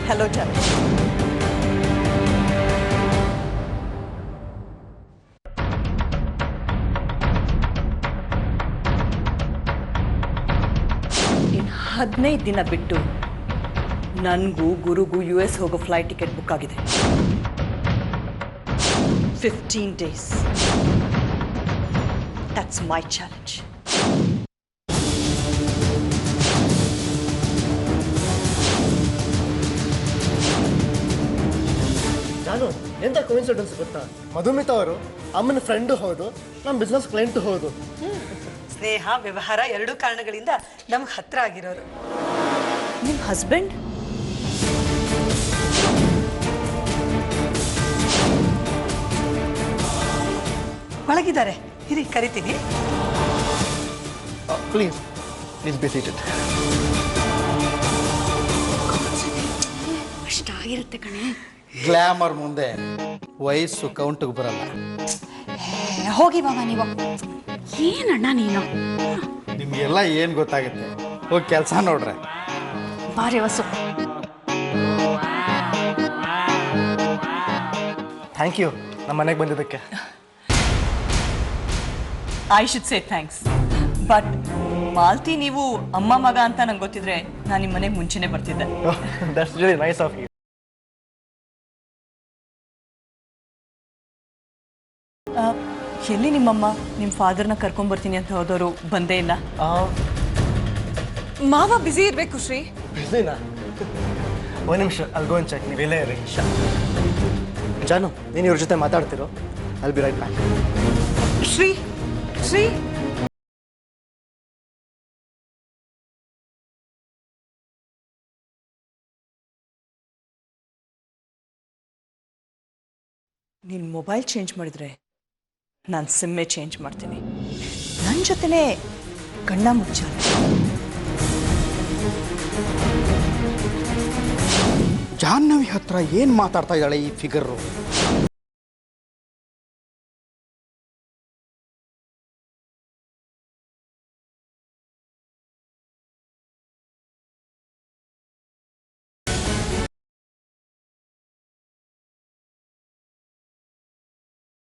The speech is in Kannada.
Hello, Jan. In 15 ದಿನ ಬಿಟ್ಟು ನನಗೂ ಗುರುಗೂ US ಹೋಗೋ ಫ್ಲೈಟ್ ಟಿಕೆಟ್ ಬುಕ್ ಆಗಿದೆ. 15 days. That's my challenge. ಜಾನು ಎಂತ ಕೋಇನ್ಸಿಡೆನ್ಸ್ ಗೊತ್ತಾ, ಮಧುಮಿತಾ ಅವರು ಅಮ್ಮನ ಫ್ರೆಂಡು ಹೌದು, ನಮ್ಮ ಬಿಸ್ನೆಸ್ ಕ್ಲೈಂಟು ಹೌದು. ಸ್ನೇಹ ವ್ಯವಹಾರ ಎರಡೂ ಕಾರಣಗಳಿಂದ ನಮ್ಗೆ ಹತ್ರ ಆಗಿರೋರು. ನಿಮ್ಮ ಹಸ್ಬೆಂಡ್ ಒಳಗಿದ್ದಾರೆ, ಇರಿ ಕರಿತೀನಿ. Please be seated. ಅಷ್ಟಾಗಿರುತ್ತೆ ಕಣೆ. ಗ್ಲಾಮರ್ ಮುಂದೆ ವಯಸ್ಸು ಕೌಂಟಿಗೆ ಬರಲ್ಲ. ಹೋಗಿ ಬಾಬಾ ನೀವು. ಏನಣ್ಣ ನೀನು? ನಿಮಗೆಲ್ಲ ಏನು ಗೊತ್ತಾಗುತ್ತೆ, ಹೋಗಿ ಕೆಲಸ ನೋಡ್ರೆ. ಬಾರಿ ವಸು. ಥ್ಯಾಂಕ್ ಯು ನಮ್ಮ ಮನೆಗೆ ಬಂದಿದ್ದಕ್ಕೆ. I should say thanks. But Malti, ನೀವು ಅಮ್ಮ ಮಗ ಅಂತ ನಂಗೆ ಗೊತ್ತಿದ್ರೆ ನಾನು ನಿಮ್ಮ ಮನೆಗೆ ಮುಂಚೆನೆ ಬರ್ತಿದ್ದೆ. That's really nice of you. ಎಲ್ಲಿ ನಿಮ್ಮಮ್ಮ ನಿಮ್ಮ ಫಾದರ್ನ ಕರ್ಕೊಂಡ್ಬರ್ತೀನಿ ಅಂತ ಹೋದವರು ಬಂದೇ ಇಲ್ಲ. ಮಾವ ಬ್ಯುಸಿ ಇರಬೇಕು ಶ್ರೀ. ಬಿಸಿನಾ? ಒಂದು ನಿಮಿಷ, ಅಲ್ಲಿ ಗೋನ್ ಚೆಕ್, ನೀವು ಇಲ್ಲೇ ಇರಿ. ಜಾನು, ನೀನು ಇವ್ರ ಜೊತೆ ಮಾತಾಡ್ತಿರೋ, I'll be right back. Sri Sri ನೀನು ಮೊಬೈಲ್ ಚೇಂಜ್ ಮಾಡಿದ್ರೆ ನಾನು ಸಿಮ್ಮೆ ಚೇಂಜ್ ಮಾಡ್ತೀನಿ. ನನ್ನ ಜೊತೆನೇ ಕಣ್ಣ ಮುಚ್ಚಾಲೆ. ಜಾಹ್ನವಿ ಹತ್ರ ಏನು ಮಾತಾಡ್ತಾ ಇದ್ದಾಳೆ ಈ ಫಿಗರು?